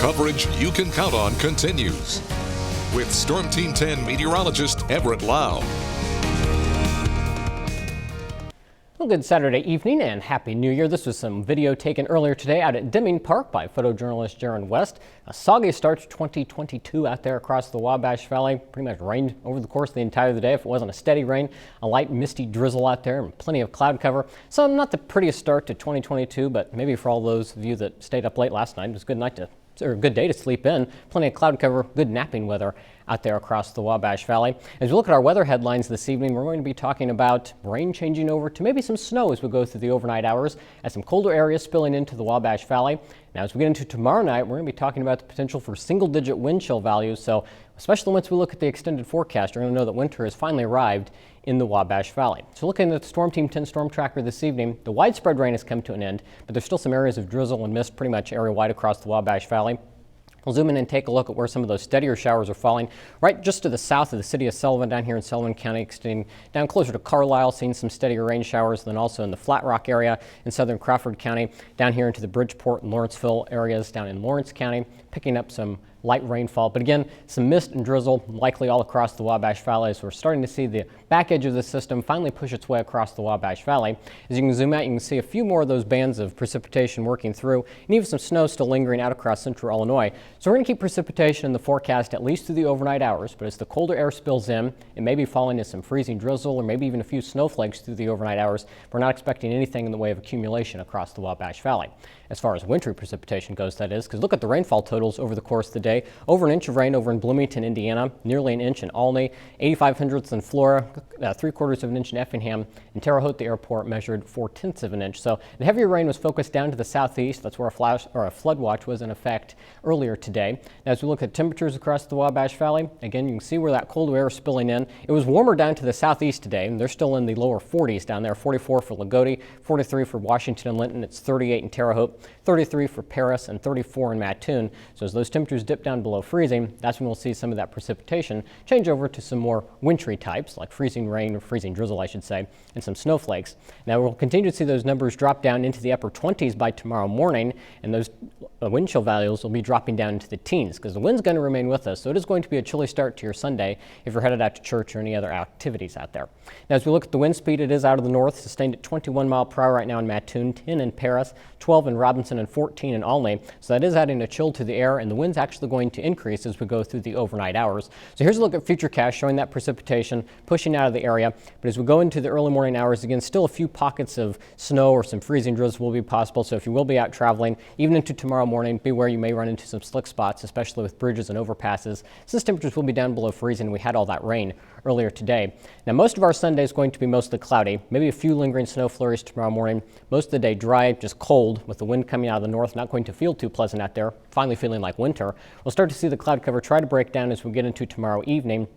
Coverage you can count on continues with Storm Team 10 meteorologist Everett Lau. Well, good Saturday evening and Happy New Year. This was some video taken earlier today out at Deming Park by photojournalist Jaron West. A soggy start to 2022 out there across the Wabash Valley. Pretty much rained over the course of the entire day. If it wasn't a steady rain, a light misty drizzle out there and plenty of cloud cover. So not the prettiest start to 2022, but maybe for all those of you that stayed up late last night, it was a good day to sleep in. Plenty of cloud cover, good napping weather out there across the Wabash Valley. As we look at our weather headlines this evening, we're going to be talking about rain changing over to maybe some snow as we go through the overnight hours, as some colder areas spilling into the Wabash Valley. Now, as we get into tomorrow night, we're going to be talking about the potential for single-digit wind chill values. So, especially once we look at the extended forecast, you're going to know that winter has finally arrived in the Wabash Valley. So, looking at the Storm Team 10 storm tracker this evening, the widespread rain has come to an end, but there's still some areas of drizzle and mist pretty much area-wide across the Wabash Valley. We'll zoom in and take a look at where some of those steadier showers are falling. Right just to the south of the city of Sullivan, down here in Sullivan County, extending down closer to Carlisle, seeing some steadier rain showers, then also in the Flat Rock area in southern Crawford County, down here into the Bridgeport and Lawrenceville areas down in Lawrence County, picking up some light rainfall. But again, some mist and drizzle likely all across the Wabash Valley. So we're starting to see the back edge of the system finally push its way across the Wabash Valley. As you can zoom out, you can see a few more of those bands of precipitation working through, and even some snow still lingering out across central Illinois. So we're going to keep precipitation in the forecast at least through the overnight hours, but as the colder air spills in, it may be falling to some freezing drizzle or maybe even a few snowflakes through the overnight hours. We're not expecting anything in the way of accumulation across the Wabash Valley. As far as wintry precipitation goes, that is, because look at the rainfall totals over the course of the day. Over an inch of rain over in Bloomington, Indiana, nearly an inch in Olney, 85 in Flora, 3/4 of an inch in Effingham, and Terre Haute Airport measured 4/10 of an inch. So the heavier rain was focused down to the southeast. That's where a flood watch was in effect earlier today. Now, as we look at temperatures across the Wabash Valley, again, you can see where that cold air is spilling in. It was warmer down to the southeast today, and they're still in the lower 40s down there. 44 for Lagodi, 43 for Washington and Linton. It's 38 in Terre Haute, 33 for Paris, and 34 in Mattoon. So as those temperatures dip down below freezing, that's when we'll see some of that precipitation change over to some more wintry types, like freezing rain or freezing drizzle, I should say, and some snowflakes. Now, we'll continue to see those numbers drop down into the upper 20s by tomorrow morning, and those wind chill values will be dropping down into the teens because the wind's going to remain with us. So it is going to be a chilly start to your Sunday if you're headed out to church or any other activities out there. Now, as we look at the wind speed, it is out of the north, sustained at 21 miles per hour right now in Mattoon, 10 in Paris, 12 in Robinson, and 14 in Olney. So that is adding a chill to the air, and the wind's actually going to increase as we go through the overnight hours. So here's a look at futurecast showing that precipitation pushing out of the area. But as we go into the early morning hours, again, still a few pockets of snow or some freezing drizzle will be possible. So if you will be out traveling, even into tomorrow morning, beware you may run into some slick spots, especially with bridges and overpasses, since temperatures will be down below freezing. We had all that rain earlier today. Now, most of our Sunday is going to be mostly cloudy, maybe a few lingering snow flurries tomorrow morning. Most of the day dry, just cold, with the wind coming out of the north, not going to feel too pleasant out there, finally feeling like winter. We'll start to see the cloud cover try to break down as we get into tomorrow evening.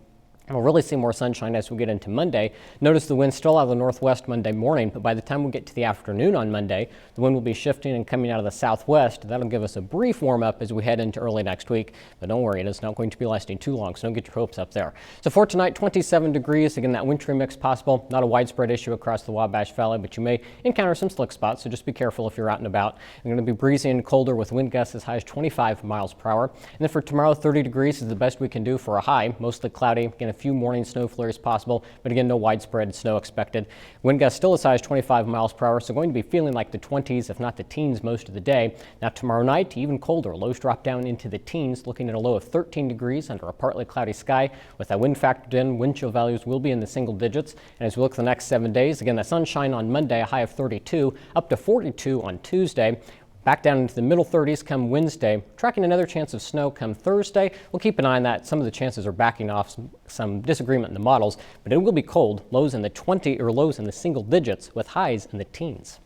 And we'll really see more sunshine as we get into Monday. Notice the wind's still out of the northwest Monday morning, but by the time we get to the afternoon on Monday, the wind will be shifting and coming out of the southwest. That'll give us a brief warm-up as we head into early next week. But don't worry, it is not going to be lasting too long, so don't get your hopes up there. So for tonight, 27 degrees. Again, that wintry mix possible. Not a widespread issue across the Wabash Valley, but you may encounter some slick spots, so just be careful if you're out and about. It's going to be breezy and colder with wind gusts as high as 25 miles per hour. And then for tomorrow, 30 degrees is the best we can do for a high. Mostly cloudy. Again, a few morning snow flurries possible, but again, no widespread snow expected. Wind gusts still as high as 25 miles per hour, so going to be feeling like the 20s, if not the teens, most of the day. Now tomorrow night, even colder. Lows drop down into the teens, looking at a low of 13 degrees under a partly cloudy sky. With that wind factored in, wind chill values will be in the single digits. And as we look at the next 7 days, again, the sunshine on Monday, a high of 32, up to 42 on Tuesday. Back down into the middle 30s come Wednesday. Tracking another chance of snow come Thursday. We'll keep an eye on that. Some of the chances are backing off, some disagreement in the models, but it will be cold. Lows in the 20 or lows in the single digits with highs in the teens.